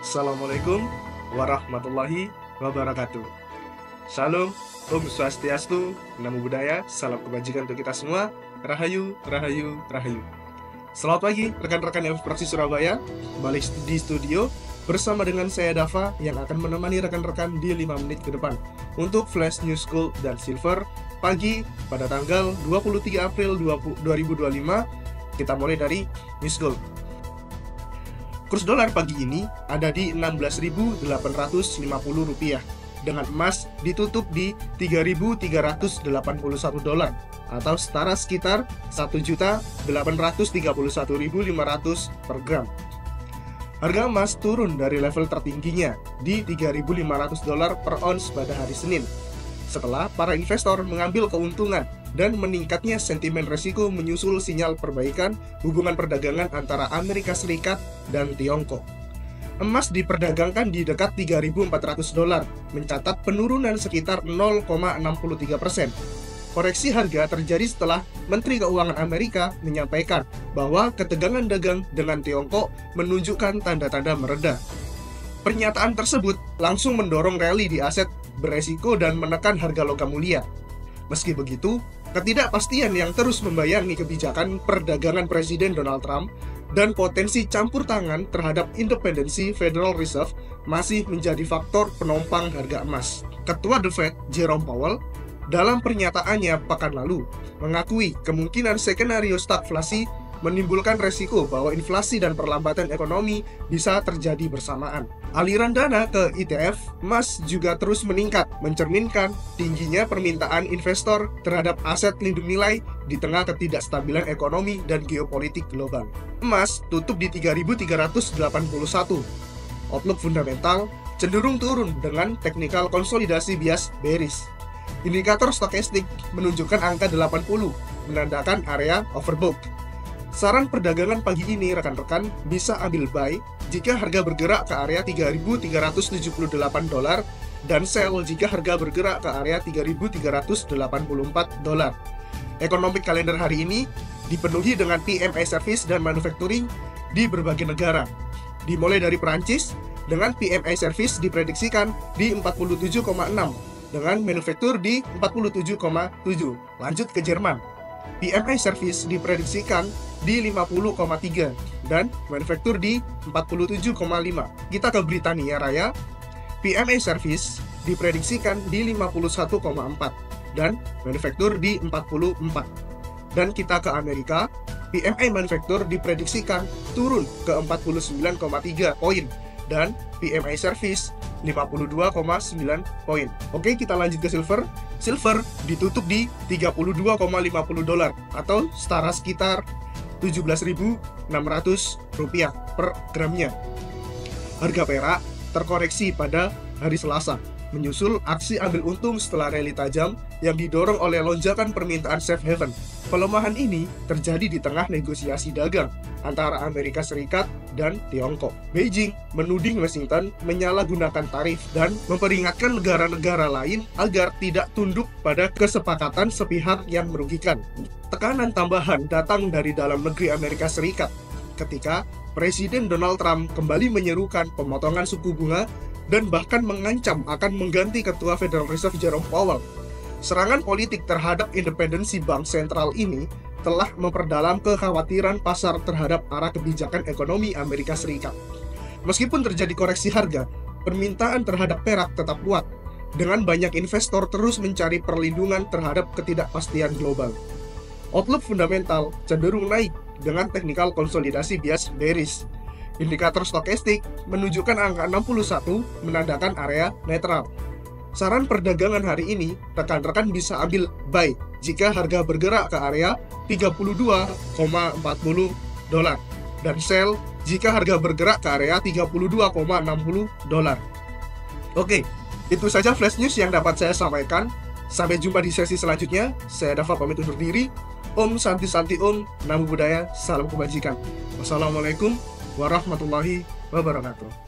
Assalamualaikum warahmatullahi wabarakatuh. Shalom, Om Swastiastu, Namo Buddhaya, salam kebajikan untuk kita semua. Rahayu, Rahayu, Rahayu. Selamat pagi rekan-rekan LF Praksi Surabaya. Balik di studio bersama dengan saya Dava yang akan menemani rekan-rekan di 5 menit ke depan untuk Flash News Gold dan Silver pagi pada tanggal 23 April 2025. Kita mulai dari News Gold. Kurs dolar pagi ini ada di 16.850 rupiah, dengan emas ditutup di 3.381 dolar atau setara sekitar 1.831.500 per gram. Harga emas turun dari level tertingginya di 3.500 dolar per ons pada hari Senin, setelah para investor mengambil keuntungan dan meningkatnya sentimen resiko menyusul sinyal perbaikan hubungan perdagangan antara Amerika Serikat dan Tiongkok. Emas diperdagangkan di dekat 3.400 dolar, mencatat penurunan sekitar 0,63%. Koreksi harga terjadi setelah Menteri Keuangan Amerika menyampaikan bahwa ketegangan dagang dengan Tiongkok menunjukkan tanda-tanda mereda. Pernyataan tersebut langsung mendorong rally di aset beresiko dan menekan harga logam mulia. Meski begitu, ketidakpastian yang terus membayangi kebijakan perdagangan Presiden Donald Trump dan potensi campur tangan terhadap independensi Federal Reserve masih menjadi faktor penopang harga emas. Ketua The Fed, Jerome Powell, dalam pernyataannya pekan lalu, mengakui kemungkinan skenario stagflasi menimbulkan resiko bahwa inflasi dan perlambatan ekonomi bisa terjadi bersamaan. Aliran dana ke ETF emas juga terus meningkat, mencerminkan tingginya permintaan investor terhadap aset lindung nilai di tengah ketidakstabilan ekonomi dan geopolitik global. Emas tutup di 3.381. Outlook fundamental cenderung turun dengan teknikal konsolidasi bias bearish. Indikator stokastik menunjukkan angka 80, menandakan area overbought. Saran perdagangan pagi ini rekan-rekan bisa ambil buy jika harga bergerak ke area 3.378 dolar dan sell jika harga bergerak ke area 3.384 dolar. Economic calendar hari ini dipenuhi dengan PMI service dan manufacturing di berbagai negara. Dimulai dari Perancis dengan PMI service diprediksikan di 47,6 dengan manufaktur di 47,7. Lanjut ke Jerman. PMI service diprediksikan di 50,3 dan manufaktur di 47,5. Kita ke Britania Raya. PMI service diprediksikan di 51,4 dan manufaktur di 44. Dan kita ke Amerika. PMI manufaktur diprediksikan turun ke 49,3 poin dan PMI service 52,9 poin. Oke, kita lanjut ke silver. Silver ditutup di 32,50 dolar atau setara sekitar 17.600 rupiah per gramnya. Harga perak terkoreksi pada hari Selasa, menyusul aksi ambil untung setelah rally tajam yang didorong oleh lonjakan permintaan safe haven. Pelemahan ini terjadi di tengah negosiasi dagang antara Amerika Serikat dan Tiongkok. Beijing menuding Washington menyalahgunakan tarif dan memperingatkan negara-negara lain agar tidak tunduk pada kesepakatan sepihak yang merugikan. Tekanan tambahan datang dari dalam negeri Amerika Serikat ketika Presiden Donald Trump kembali menyerukan pemotongan suku bunga dan bahkan mengancam akan mengganti Ketua Federal Reserve Jerome Powell. Serangan politik terhadap independensi bank sentral ini telah memperdalam kekhawatiran pasar terhadap arah kebijakan ekonomi Amerika Serikat. Meskipun terjadi koreksi harga, permintaan terhadap perak tetap kuat, dengan banyak investor terus mencari perlindungan terhadap ketidakpastian global. Outlook fundamental cenderung naik dengan teknikal konsolidasi bias bearish. Indikator stokastik menunjukkan angka 61 menandakan area netral. Saran perdagangan hari ini, rekan-rekan bisa ambil buy jika harga bergerak ke area 32,40 dolar dan sell jika harga bergerak ke area 32,60 dolar. Oke, itu saja flash news yang dapat saya sampaikan. Sampai jumpa di sesi selanjutnya. Saya Dava pamit undur diri. Om Santi Santi Om, Namo Buddhaya, salam kebajikan. Wassalamualaikum warahmatullahi wabarakatuh.